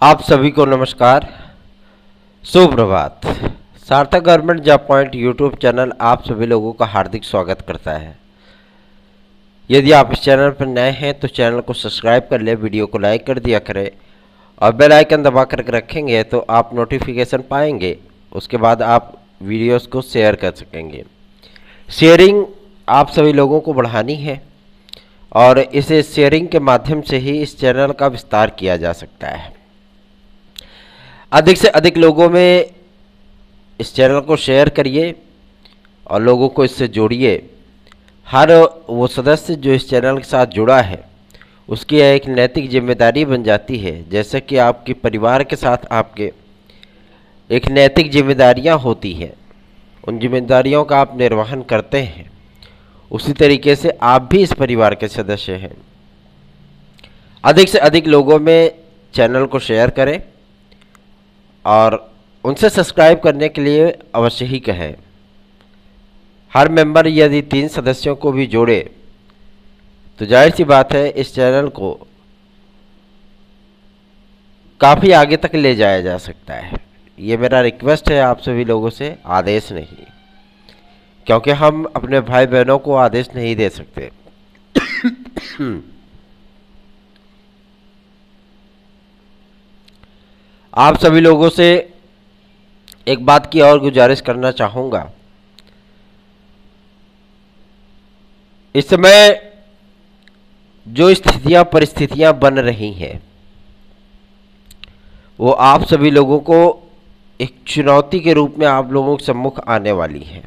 आप सभी को नमस्कार, सुप्रभात। सार्थक government job point YouTube channel आप सभी लोगों का हार्दिक स्वागत करता है। यदि आप इस चैनल पर नए हैं तो चैनल को सब्सक्राइब कर ले, वीडियो को लाइक कर दिया करें और बेल आइकन दबा कर रखेंगे तो आप नोटिफिकेशन पाएंगे। उसके बाद आप वीडियोस को शेयर कर सकेंगे। शेयरिंग आप सभी लोगों को बढ़ानी है और इसे शेयरिंग के माध्यम से ही इस चैनल का विस्तार किया जा सकता है। अधिक से अधिक लोगों में इस चैनल को शेयर करिए और लोगों को इससे जोड़िए। हर वो सदस्य जो इस चैनल के साथ जुड़ा है उसकी एक नैतिक जिम्मेदारी बन जाती है। जैसे कि आपके परिवार के साथ आपके एक नैतिक जिम्मेदारियां होती हैं, उन जिम्मेदारियों का आप निर्वहन करते हैं, उसी तरीके से आप भी इस परिवार के सदस्य हैं। अधिक से अधिक लोगों में चैनल को शेयर करें और उनसे सब्सक्राइब करने के लिए अवश्य ही कहें। हर मेंबर यदि 3 सदस्यों को भी जोड़े तो जाहिर सी बात है इस चैनल को काफ़ी आगे तक ले जाया जा सकता है। ये मेरा रिक्वेस्ट है आप सभी लोगों से, आदेश नहीं, क्योंकि हम अपने भाई बहनों को आदेश नहीं दे सकते। आप सभी लोगों से एक बात की और गुजारिश करना चाहूँगा। इस समय जो स्थितियाँ परिस्थितियाँ बन रही हैं वो आप सभी लोगों को एक चुनौती के रूप में आप लोगों के सम्मुख आने वाली है।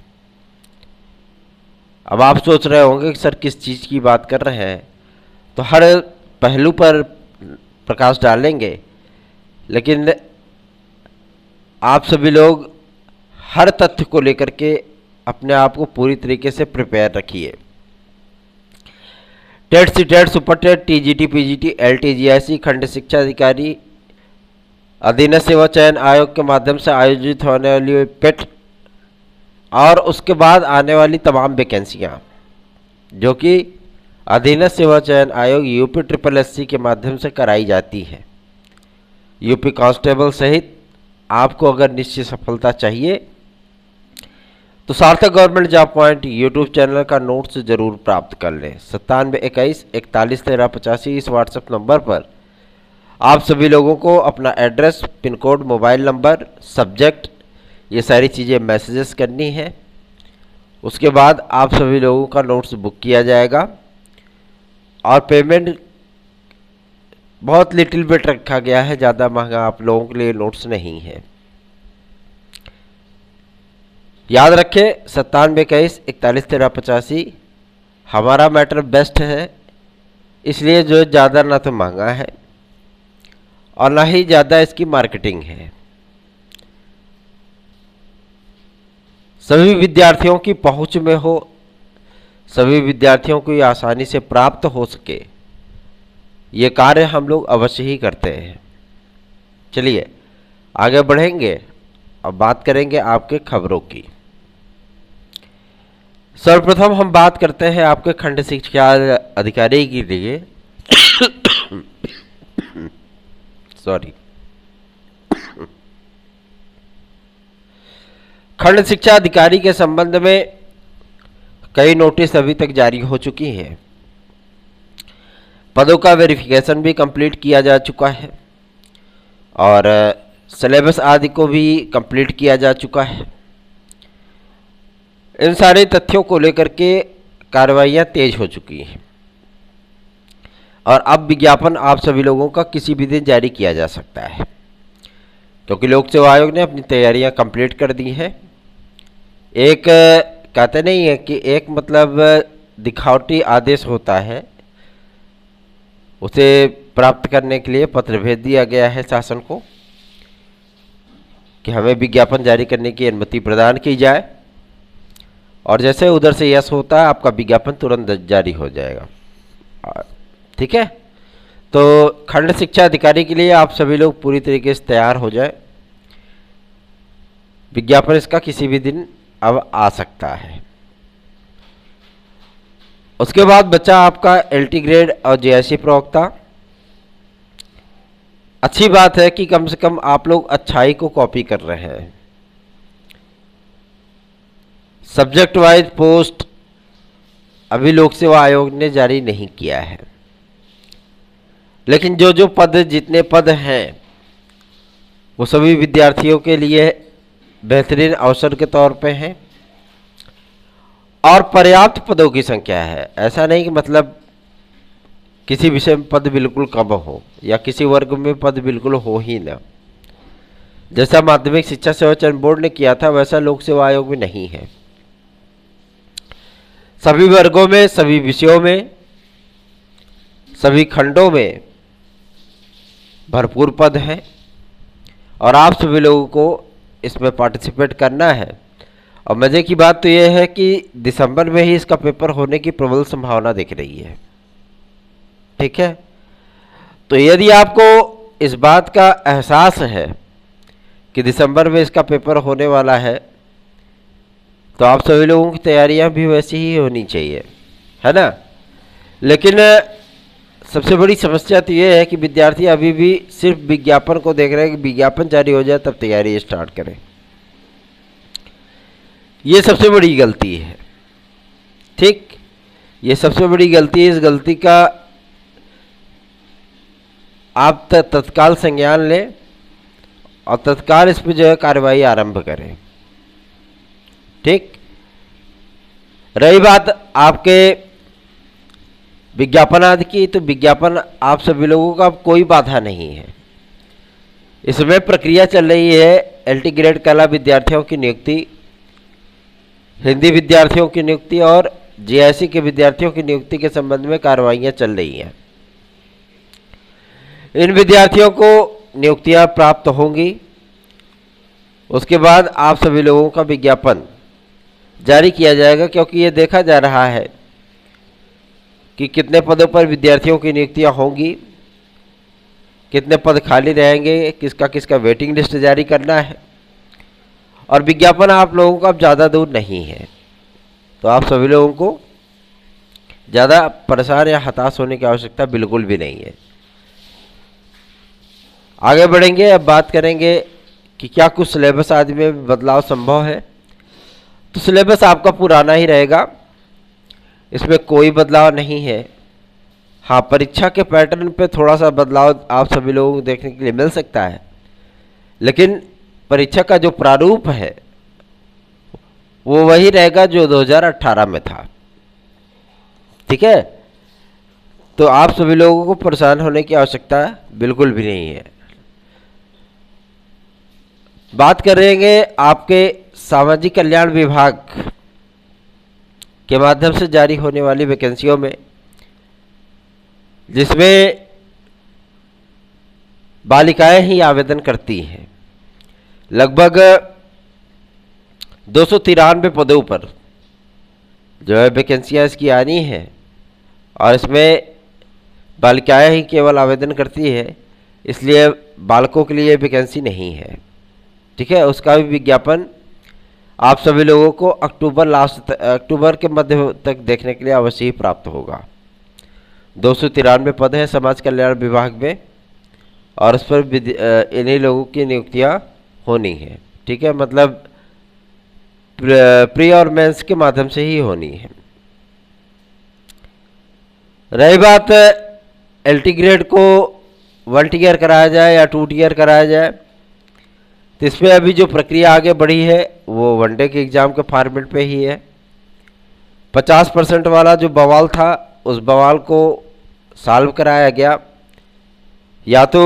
अब आप सोच रहे होंगे कि सर किस चीज़ की बात कर रहे हैं, तो हर पहलू पर प्रकाश डालेंगे, लेकिन आप सभी लोग हर तथ्य को लेकर के अपने आप को पूरी तरीके से प्रिपेयर रखिए। TET CTET super TET TGT PGT LT GIC खंड शिक्षा अधिकारी अधीनस्थ सेवा चयन आयोग के माध्यम से आयोजित होने वाली पेट और उसके बाद आने वाली तमाम वैकेंसियां जो कि अधीनस्थ सेवा चयन आयोग यूपी SSSC के माध्यम से कराई जाती है। यूपी कांस्टेबल सहित आपको अगर निश्चित सफलता चाहिए तो सार्थक government job point YouTube channel का नोट्स जरूर प्राप्त कर लें। 9721411385 इस व्हाट्सएप नंबर पर आप सभी लोगों को अपना address, pin code, mobile number, subject, ये सारी चीज़ें मैसेजेस करनी है। उसके बाद आप सभी लोगों का नोट्स बुक किया जाएगा और पेमेंट बहुत लिटिल बिट रखा गया है, ज़्यादा महंगा आप लोगों के लिए नोट्स नहीं है। याद रखें 9721411385 हमारा मैटर बेस्ट है, इसलिए जो ज़्यादा ना तो महंगा है और ना ही ज़्यादा इसकी मार्केटिंग है। सभी विद्यार्थियों की पहुंच में हो, सभी विद्यार्थियों को ये आसानी से प्राप्त हो सके, ये कार्य हम लोग अवश्य ही करते हैं। चलिए आगे बढ़ेंगे और बात करेंगे आपके खबरों की। सर्वप्रथम हम बात करते हैं आपके खंड शिक्षा अधिकारी के लिए सॉरी खंड शिक्षा अधिकारी के संबंध में कई नोटिस अभी तक जारी हो चुकी हैं। पदों का वेरिफिकेशन भी कंप्लीट किया जा चुका है और सिलेबस आदि को भी कंप्लीट किया जा चुका है। इन सारे तथ्यों को लेकर के कार्रवाइयाँ तेज हो चुकी हैं और अब विज्ञापन आप सभी लोगों का किसी भी दिन जारी किया जा सकता है, क्योंकि लोक सेवा आयोग ने अपनी तैयारियां कंप्लीट कर दी हैं। एक कहते नहीं है कि एक मतलब दिखावटी आदेश होता है, उसे प्राप्त करने के लिए पत्र भेज दिया गया है शासन को कि हमें विज्ञापन जारी करने की अनुमति प्रदान की जाए, और जैसे उधर से यस होता है आपका विज्ञापन तुरंत जारी हो जाएगा। ठीक है, तो खंड शिक्षा अधिकारी के लिए आप सभी लोग पूरी तरीके से तैयार हो जाए। विज्ञापन इसका किसी भी दिन अब आ सकता है। उसके बाद बचा आपका LT ग्रेड और JIC प्रवक्ता। अच्छी बात है कि कम से कम आप लोग अच्छाई को कॉपी कर रहे हैं। सब्जेक्ट वाइज पोस्ट अभी लोक सेवा आयोग ने जारी नहीं किया है, लेकिन जो जो पद, जितने पद हैं वो सभी विद्यार्थियों के लिए बेहतरीन अवसर के तौर पे हैं और पर्याप्त पदों की संख्या है। ऐसा नहीं कि मतलब किसी विषय में पद बिल्कुल कम हो या किसी वर्ग में पद बिल्कुल हो ही ना। जैसा माध्यमिक शिक्षा सेवा चयन बोर्ड ने किया था वैसा लोक सेवा आयोग में नहीं है। सभी वर्गों में, सभी विषयों में, सभी खंडों में भरपूर पद हैं और आप सभी लोगों को इसमें पार्टिसिपेट करना है। और मज़े की बात तो यह है कि दिसंबर में ही इसका पेपर होने की प्रबल संभावना दिख रही है। ठीक है, तो यदि आपको इस बात का एहसास है कि दिसंबर में इसका पेपर होने वाला है तो आप सभी लोगों की तैयारियां भी वैसी ही होनी चाहिए, है ना। लेकिन सबसे बड़ी समस्या तो ये है कि विद्यार्थी अभी भी सिर्फ विज्ञापन को देख रहे हैं कि विज्ञापन जारी हो जाए तब तैयारी स्टार्ट करें। ये सबसे बड़ी गलती है। ठीक, ये सबसे बड़ी गलती है। इस गलती का आप तत्काल संज्ञान लें और तत्काल इस पर जो है कार्रवाई आरंभ करें। ठीक, रही बात आपके विज्ञापन आदि की, तो विज्ञापन आप सभी लोगों का अब कोई बाधा नहीं है। इसमें प्रक्रिया चल रही है एलटी ग्रेड कला विद्यार्थियों की नियुक्ति, हिंदी विद्यार्थियों की नियुक्ति और जीआईसी के विद्यार्थियों की नियुक्ति के संबंध में कार्रवाइयां चल रही हैं। इन विद्यार्थियों को नियुक्तियां प्राप्त होंगी, उसके बाद आप सभी लोगों का विज्ञापन जारी किया जाएगा, क्योंकि ये देखा जा रहा है कि कितने पदों पर विद्यार्थियों की नियुक्तियां होंगी, कितने पद खाली रहेंगे, किसका किसका वेटिंग लिस्ट जारी करना है। और विज्ञापन आप लोगों का अब ज़्यादा दूर नहीं है, तो आप सभी लोगों को ज़्यादा परेशान या हताश होने की आवश्यकता बिल्कुल भी नहीं है। आगे बढ़ेंगे, अब बात करेंगे कि क्या कुछ सिलेबस आदि में बदलाव संभव है। तो सिलेबस आपका पुराना ही रहेगा, इसमें कोई बदलाव नहीं है। हाँ, परीक्षा के पैटर्न पे थोड़ा सा बदलाव आप सभी लोगों को देखने के लिए मिल सकता है, लेकिन परीक्षा का जो प्रारूप है वो वही रहेगा जो 2018 में था। ठीक है, तो आप सभी लोगों को परेशान होने की आवश्यकता बिल्कुल भी नहीं है। बात करेंगे आपके सामाजिक कल्याण विभाग के माध्यम से जारी होने वाली वैकेंसियों में, जिसमें बालिकाएं ही आवेदन करती हैं। लगभग 293 पदों पर जो है वैकेंसियाँ इसकी आनी है और इसमें बालिकाएं ही केवल आवेदन करती है, इसलिए बालकों के लिए वैकेंसी नहीं है। ठीक है, उसका भी विज्ञापन आप सभी लोगों को अक्टूबर के मध्य तक देखने के लिए अवश्य ही प्राप्त होगा। 293 पद हैं समाज कल्याण विभाग में और उस पर इन्हीं लोगों की नियुक्तियां होनी है। ठीक है, मतलब प्री और मेंस के माध्यम से ही होनी है। रही बात एलटी ग्रेड को 1 टियर कराया जाए या 2 टियर कराया जाए, तो इसमें अभी जो प्रक्रिया आगे बढ़ी है वो वनडे के एग्ज़ाम के फॉर्मेट पे ही है। 50% वाला जो बवाल था उस बवाल को सॉल्व कराया गया। या तो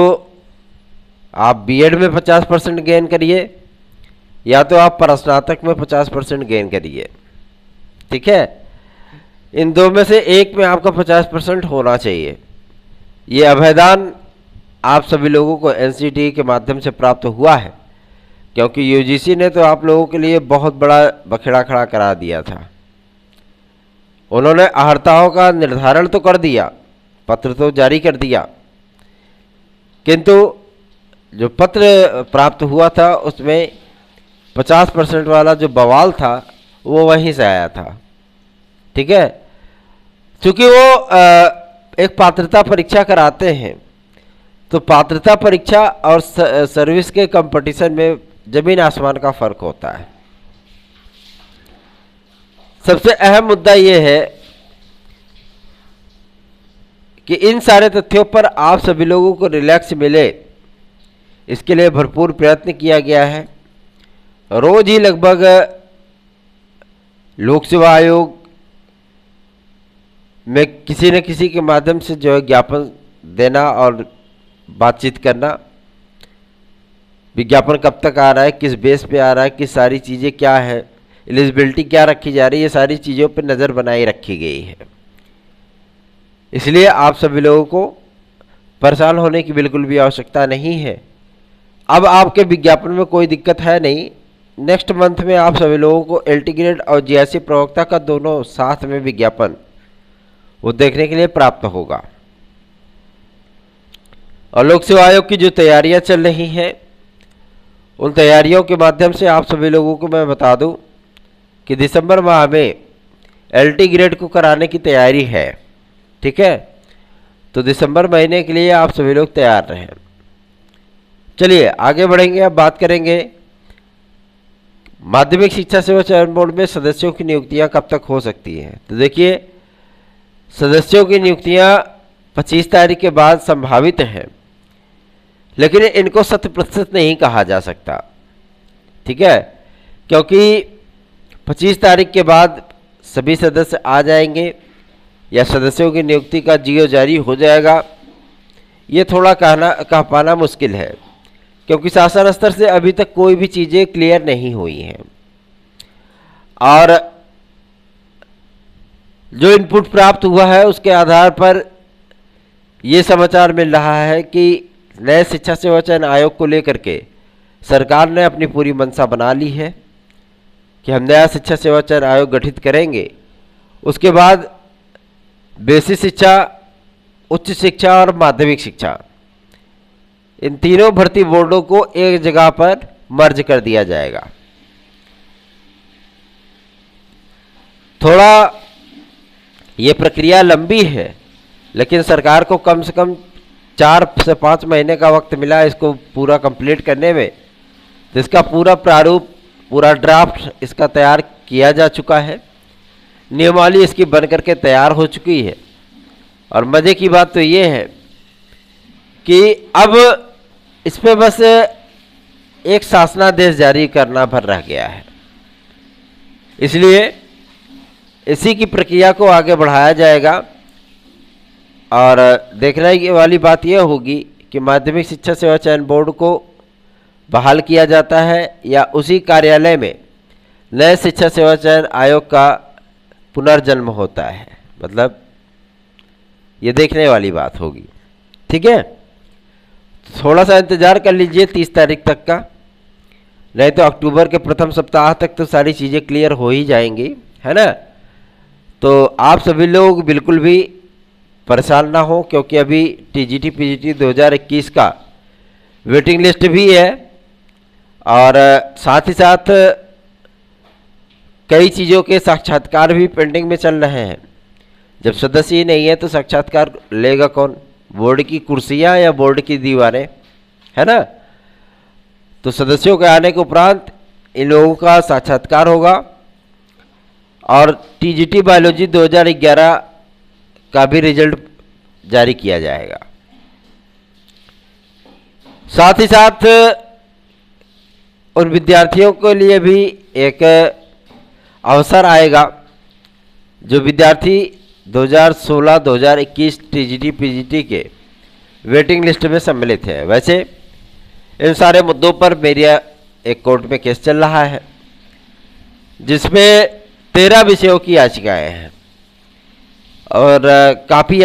आप बीएड में 50% गेन करिए या तो आप स्नातक में 50% गेन करिए। ठीक है, इन दो में से एक में आपका 50% होना चाहिए। ये अभयदान आप सभी लोगों को एनसीटी के माध्यम से प्राप्त हुआ है, क्योंकि यूजीसी ने तो आप लोगों के लिए बहुत बड़ा बखेड़ा खड़ा करा दिया था। उन्होंने अहर्ताओं का निर्धारण तो कर दिया, पत्र तो जारी कर दिया, किंतु जो पत्र प्राप्त हुआ था उसमें 50% वाला जो बवाल था वो वहीं से आया था। ठीक है, क्योंकि वो एक पात्रता परीक्षा कराते हैं तो पात्रता परीक्षा और सर्विस के कंपटीशन में जमीन आसमान का फर्क होता है। सबसे अहम मुद्दा यह है कि इन सारे तथ्यों पर आप सभी लोगों को रिलैक्स मिले, इसके लिए भरपूर प्रयत्न किया गया है। रोज ही लगभग लोक सेवा आयोग में किसी न किसी के माध्यम से जो है ज्ञापन देना और बातचीत करना, विज्ञापन कब तक आ रहा है, किस बेस पे आ रहा है, किस सारी चीज़ें क्या है, एलिजिबिलिटी क्या रखी जा रही है, ये सारी चीज़ों पर नज़र बनाई रखी गई है। इसलिए आप सभी लोगों को परेशान होने की बिल्कुल भी आवश्यकता नहीं है। अब आपके विज्ञापन में कोई दिक्कत है नहीं। नेक्स्ट मंथ में आप सभी लोगों को एलटी ग्रेड और जीआईसी प्रवक्ता का दोनों साथ में विज्ञापन वो देखने के लिए प्राप्त होगा। और लोक सेवा आयोग की जो तैयारियां चल रही हैं, उन तैयारियों के माध्यम से आप सभी लोगों को मैं बता दूं कि दिसंबर माह में एलटी ग्रेड को कराने की तैयारी है। ठीक है, तो दिसंबर महीने के लिए आप सभी लोग तैयार रहें। चलिए आगे बढ़ेंगे। अब बात करेंगे माध्यमिक शिक्षा सेवा चयन बोर्ड में सदस्यों की नियुक्तियां कब तक हो सकती हैं। तो देखिए, सदस्यों की नियुक्तियां 25 तारीख के बाद संभावित हैं, लेकिन इनको 100% नहीं कहा जा सकता। ठीक है, क्योंकि 25 तारीख के बाद सभी सदस्य आ जाएंगे या सदस्यों की नियुक्ति का जियो जारी हो जाएगा, ये थोड़ा कह पाना मुश्किल है, क्योंकि शासन स्तर से अभी तक कोई भी चीज़ें क्लियर नहीं हुई हैं। और जो इनपुट प्राप्त हुआ है उसके आधार पर ये समाचार मिल रहा है कि नए शिक्षा सेवा चयन आयोग को लेकर के सरकार ने अपनी पूरी मंशा बना ली है कि हम नया शिक्षा सेवा चयन आयोग गठित करेंगे। उसके बाद बेसिक शिक्षा, उच्च शिक्षा और माध्यमिक शिक्षा, इन तीनों भर्ती बोर्डों को एक जगह पर मर्ज कर दिया जाएगा। थोड़ा ये प्रक्रिया लंबी है, लेकिन सरकार को कम से कम 4 से 5 महीने का वक्त मिला इसको पूरा कंप्लीट करने में। तो इसका पूरा प्रारूप, पूरा ड्राफ्ट इसका तैयार किया जा चुका है, नियमावली इसकी बन करके तैयार हो चुकी है। और मज़े की बात तो ये है कि अब इस पे बस एक शासनादेश जारी करना भर रह गया है। इसलिए इसी की प्रक्रिया को आगे बढ़ाया जाएगा। और देखने वाली बात यह होगी कि माध्यमिक शिक्षा सेवा चयन बोर्ड को बहाल किया जाता है या उसी कार्यालय में नए शिक्षा सेवा चयन आयोग का पुनर्जन्म होता है। मतलब ये देखने वाली बात होगी। ठीक है, थोड़ा सा इंतज़ार कर लीजिए 30 तारीख तक का, नहीं तो अक्टूबर के प्रथम सप्ताह तक तो सारी चीज़ें क्लियर हो ही जाएंगी, है ना। तो आप सभी लोग बिल्कुल भी परेशान ना हो, क्योंकि अभी टीजीटी पीजीटी 2021 का वेटिंग लिस्ट भी है और साथ ही साथ कई चीज़ों के साक्षात्कार भी पेंडिंग में चल रहे हैं। जब सदस्य ही नहीं है तो साक्षात्कार लेगा कौन? बोर्ड की कुर्सियां या बोर्ड की दीवारें, है ना। तो सदस्यों के आने के उपरांत इन लोगों का साक्षात्कार होगा और टीजीटी बायोलॉजी 2011 का भी रिजल्ट जारी किया जाएगा। साथ ही साथ उन विद्यार्थियों के लिए भी एक अवसर आएगा जो विद्यार्थी 2016-2021 टीजीटी पीजीटी के वेटिंग लिस्ट में सम्मिलित है। वैसे इन सारे मुद्दों पर मेरा एक कोर्ट में केस चल रहा है जिसमें 13 विषयों की याचिकाएं हैं और काफ़ी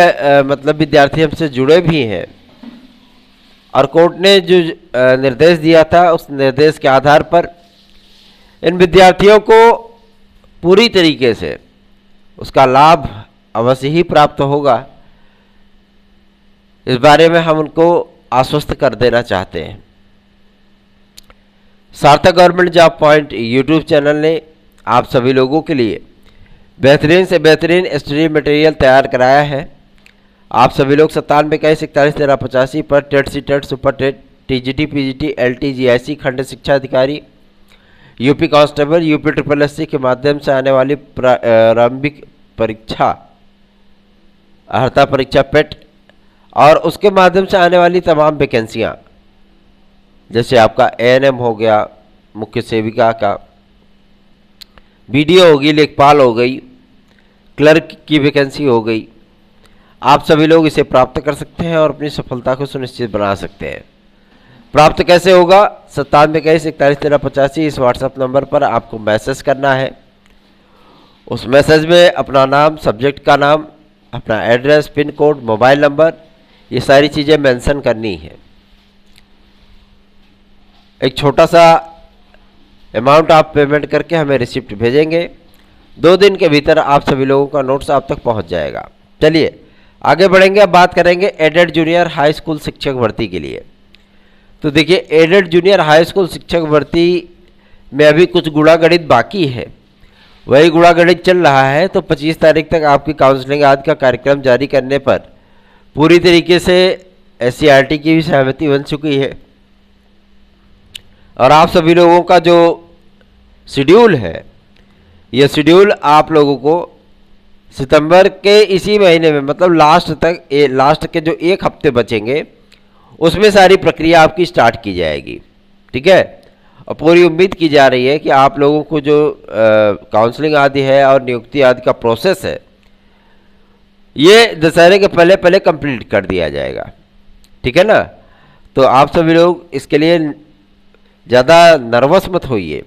मतलब विद्यार्थी हमसे जुड़े भी हैं। और कोर्ट ने जो निर्देश दिया था उस निर्देश के आधार पर इन विद्यार्थियों को पूरी तरीके से उसका लाभ अवश्य ही प्राप्त होगा। इस बारे में हम उनको आश्वस्त कर देना चाहते हैं। सार्थक government job point YouTube channel ने आप सभी लोगों के लिए बेहतरीन से बेहतरीन स्टडी मटेरियल तैयार कराया है। आप सभी लोग 97 21 41 13 85 पर TET C TET super TET TGT PGT LT GIC खंड शिक्षा अधिकारी UP constable UP triple SC के माध्यम से आने वाली प्रारंभिक परीक्षा अर्हता परीक्षा पेट और उसके माध्यम से आने वाली तमाम वैकेंसियां, जैसे आपका एएनएम हो गया, मुख्य सेविका का, बीडीओ होगी, लेखपाल हो गई, क्लर्क की वैकेंसी हो गई, आप सभी लोग इसे प्राप्त कर सकते हैं और अपनी सफलता को सुनिश्चित बना सकते हैं। प्राप्त कैसे होगा? 97 21 41 13 85 इस व्हाट्सएप नंबर पर आपको मैसेज करना है। उस मैसेज में अपना नाम, सब्जेक्ट का नाम, अपना address, pin code, mobile number, ये सारी चीज़ें मेंशन करनी है। एक छोटा सा अमाउंट आप पेमेंट करके हमें रिसिप्ट भेजेंगे। 2 दिन के भीतर आप सभी लोगों का नोट्स आप तक पहुंच जाएगा। चलिए आगे बढ़ेंगे। अब बात करेंगे एडेड जूनियर हाई स्कूल शिक्षक भर्ती के लिए। तो देखिए, एडेड जूनियर हाई स्कूल शिक्षक भर्ती में अभी कुछ गुणा गणित बाकी है, वही गुणा गणित चल रहा है। तो 25 तारीख तक आपकी काउंसलिंग आदि का कार्यक्रम जारी करने पर पूरी तरीके से एससीईआरटी की भी सहमति बन चुकी है और आप सभी लोगों का जो शेड्यूल है, यह शेड्यूल आप लोगों को सितंबर के इसी महीने में, मतलब लास्ट के जो 1 हफ्ते बचेंगे उसमें सारी प्रक्रिया आपकी स्टार्ट की जाएगी। ठीक है, और पूरी उम्मीद की जा रही है कि आप लोगों को जो काउंसलिंग आदि है और नियुक्ति आदि का प्रोसेस है, ये दशहरे के पहले पहले कंप्लीट कर दिया जाएगा। ठीक है ना? तो आप सभी लोग इसके लिए ज़्यादा नर्वस मत होइए।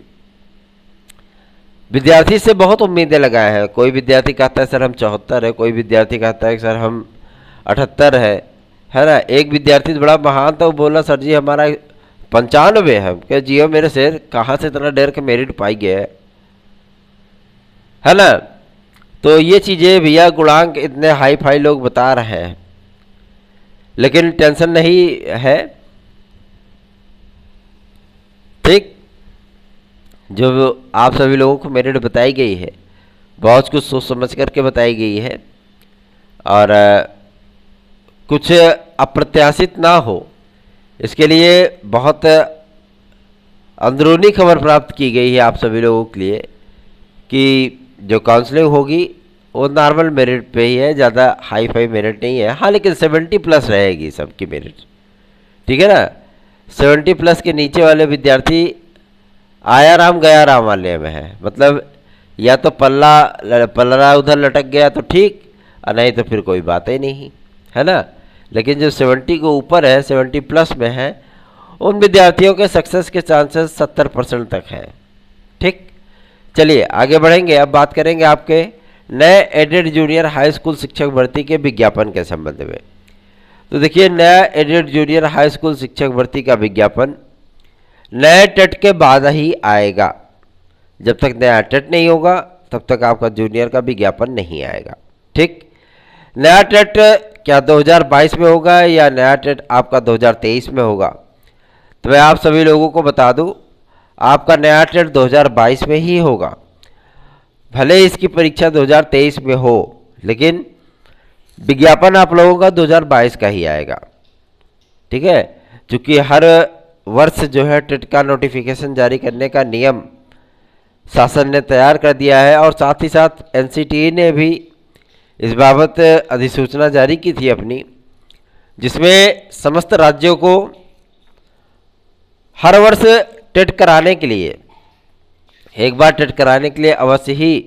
विद्यार्थी से बहुत उम्मीदें लगाए हैं। कोई विद्यार्थी कहता है सर हम 74 है, कोई विद्यार्थी कहता है सर हम 78 है ना। एक विद्यार्थी बड़ा महान था, वो बोला सर जी हमारा 95 है। क्या जियो मेरे शेर, कहाँ से इतना डेर के मेरिट पाई गया है ना। तो ये चीज़ें भैया गुणांक इतने हाई फाई लोग बता रहे हैं, लेकिन टेंशन नहीं है। ठीक, जो आप सभी लोगों को मेरिट बताई गई है बहुत कुछ सोच समझ करके बताई गई है और कुछ अप्रत्याशित ना हो, इसके लिए बहुत अंदरूनी खबर प्राप्त की गई है आप सभी लोगों के लिए कि जो काउंसलिंग होगी वो नॉर्मल मेरिट पे ही है, ज़्यादा हाई फाई मेरिट नहीं है। हाँ, लेकिन 70+ रहेगी सबकी मेरिट। ठीक है ना? 70+ के नीचे वाले विद्यार्थी आया राम गया राम वाले में है। मतलब या तो पल्ला उधर लटक गया तो ठीक, और नहीं तो फिर कोई बात ही नहीं, है ना। लेकिन जो 70 के ऊपर है, 70+ में है, उन विद्यार्थियों के सक्सेस के चांसेस 70% तक हैं। ठीक, चलिए आगे बढ़ेंगे। अब बात करेंगे आपके नए एडेड जूनियर हाई स्कूल शिक्षक भर्ती के विज्ञापन के संबंध में। तो देखिए, नया एडेड जूनियर हाई स्कूल शिक्षक भर्ती का विज्ञापन नए टेट के बाद ही आएगा। जब तक नया टेट नहीं होगा तब तक आपका जूनियर का विज्ञापन नहीं आएगा। ठीक, नया टेट क्या 2022 में होगा या नया टेट आपका 2023 में होगा? तो मैं आप सभी लोगों को बता दूं, आपका नया टेट 2022 में ही होगा। भले ही इसकी परीक्षा 2023 में हो, लेकिन विज्ञापन आप लोगों का 2022 का ही आएगा। ठीक है, क्योंकि हर वर्ष जो है टेट का नोटिफिकेशन जारी करने का नियम शासन ने तैयार कर दिया है और साथ ही साथ एनसीटीई ने भी इस बाबत अधिसूचना जारी की थी अपनी, जिसमें समस्त राज्यों को हर वर्ष टेट कराने के लिए, एक बार टेट कराने के लिए अवश्य ही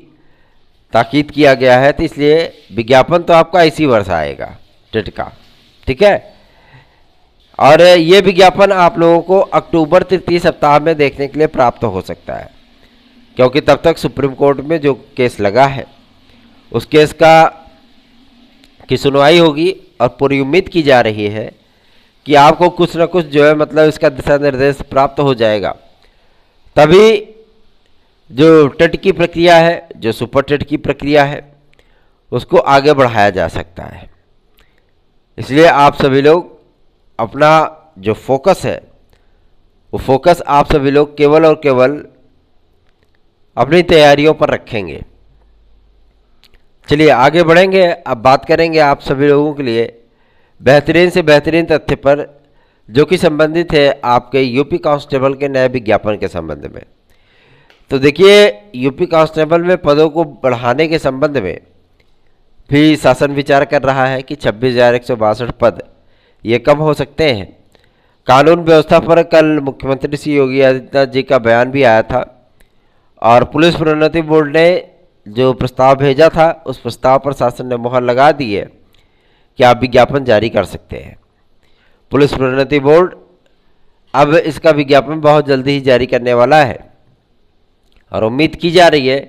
ताकीद किया गया है। तो इसलिए विज्ञापन तो आपका इसी वर्ष आएगा टेट का। ठीक है, और ये विज्ञापन आप लोगों को अक्टूबर तृतीय सप्ताह में देखने के लिए प्राप्त हो सकता है, क्योंकि तब तक सुप्रीम कोर्ट में जो केस लगा है उस केस की सुनवाई होगी और पूरी उम्मीद की जा रही है कि आपको कुछ ना कुछ जो है मतलब इसका दिशा निर्देश प्राप्त हो जाएगा, तभी जो टेट की प्रक्रिया है, जो सुपर टेट की प्रक्रिया है, उसको आगे बढ़ाया जा सकता है। इसलिए आप सभी लोग अपना जो फोकस है, वो फोकस आप सभी लोग केवल और केवल अपनी तैयारियों पर रखेंगे। चलिए आगे बढ़ेंगे। अब बात करेंगे आप सभी लोगों के लिए बेहतरीन से बेहतरीन तथ्य पर, जो कि संबंधित है आपके यूपी कांस्टेबल के नए विज्ञापन के संबंध में। तो देखिए, यूपी कांस्टेबल में पदों को बढ़ाने के संबंध में भी शासन विचार कर रहा है कि 26,162 पद ये कम हो सकते हैं। कानून व्यवस्था पर कल मुख्यमंत्री श्री योगी आदित्यनाथ जी का बयान भी आया था और पुलिस प्रोन्नति बोर्ड ने जो प्रस्ताव भेजा था उस प्रस्ताव पर शासन ने मुहर लगा दी है कि आप विज्ञापन जारी कर सकते हैं। पुलिस प्रोन्नति बोर्ड अब इसका विज्ञापन बहुत जल्दी ही जारी करने वाला है और उम्मीद की जा रही है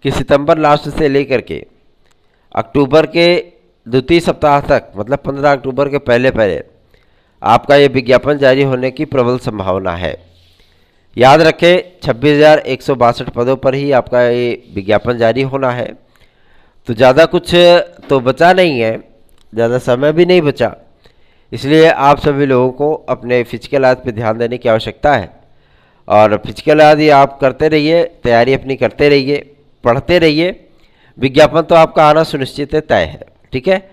कि सितंबर लास्ट से लेकर के अक्टूबर के द्वितीय सप्ताह तक, मतलब 15 अक्टूबर के पहले पहले आपका ये विज्ञापन जारी होने की प्रबल संभावना है। याद रखें, 26,162 पदों पर ही आपका ये विज्ञापन जारी होना है। तो ज़्यादा कुछ तो बचा नहीं है, ज़्यादा समय भी नहीं बचा, इसलिए आप सभी लोगों को अपने फिजिकल हेल्थ पे ध्यान देने की आवश्यकता है। और फिजिकल हेल्थ आप करते रहिए, तैयारी अपनी करते रहिए, पढ़ते रहिए। विज्ञापन तो आपका आना सुनिश्चित है, तय है। ठीक है,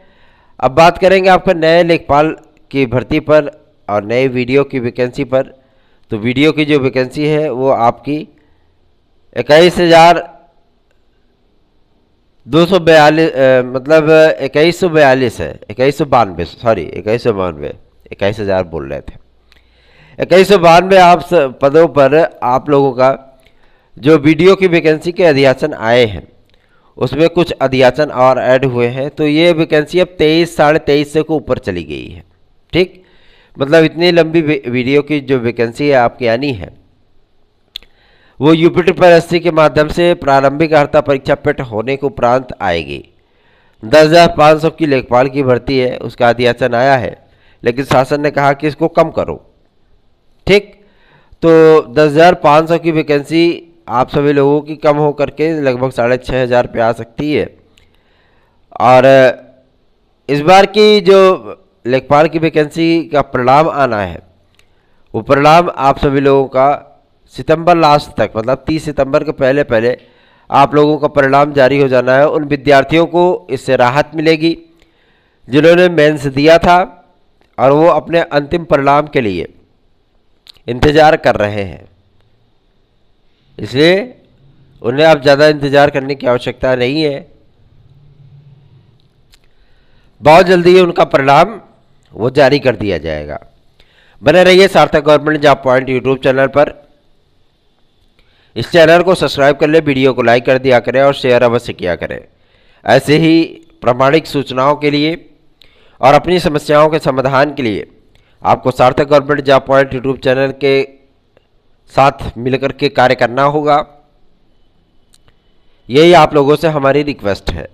अब बात करेंगे आपका नए लेखपाल की भर्ती पर और नए वीडियो की वैकेंसी पर। तो वीडियो की जो वैकेंसी है वो आपकी 21,242 मतलब 2142 है, 2192, सॉरी 2192, 21,000 बोल रहे थे। 2192 आप पदों पर आप लोगों का जो वीडियो की वैकेंसी के अध्याचन आए हैं उसमें कुछ अध्याचन और ऐड हुए हैं। तो ये वैकेंसी अब 23, 23.5 को ऊपर चली गई है। ठीक, मतलब इतनी लंबी वीडियो की जो वैकेंसी है आपकी आनी है वो यूपी SSC के माध्यम से प्रारंभिक अर्हता परीक्षा पेट होने के उपरांत आएगी। 10,500 की लेखपाल की भर्ती है, उसका अध्याचन आया है, लेकिन शासन ने कहा कि इसको कम करो। ठीक, तो 10,500 की वैकेंसी आप सभी लोगों की कम हो करके लगभग 6,500 पे आ सकती है। और इस बार की जो लेखपाल की वैकेंसी का परिणाम आना है वो परिणाम आप सभी लोगों का सितंबर लास्ट तक, मतलब 30 सितंबर के पहले पहले आप लोगों का परिणाम जारी हो जाना है। उन विद्यार्थियों को इससे राहत मिलेगी जिन्होंने मेंस दिया था और वो अपने अंतिम परिणाम के लिए इंतज़ार कर रहे हैं, इसलिए उन्हें अब ज़्यादा इंतज़ार करने की आवश्यकता नहीं है। बहुत जल्दी ही उनका परिणाम वो जारी कर दिया जाएगा। बने रहिए सार्थक government job point YouTube channel पर। इस चैनल को सब्सक्राइब कर ले, वीडियो को लाइक कर दिया करें और शेयर अवश्य किया करें। ऐसे ही प्रामाणिक सूचनाओं के लिए और अपनी समस्याओं के समाधान के लिए आपको सार्थक government job point YouTube channel के साथ मिलकर के कार्य करना होगा। यही आप लोगों से हमारी रिक्वेस्ट है।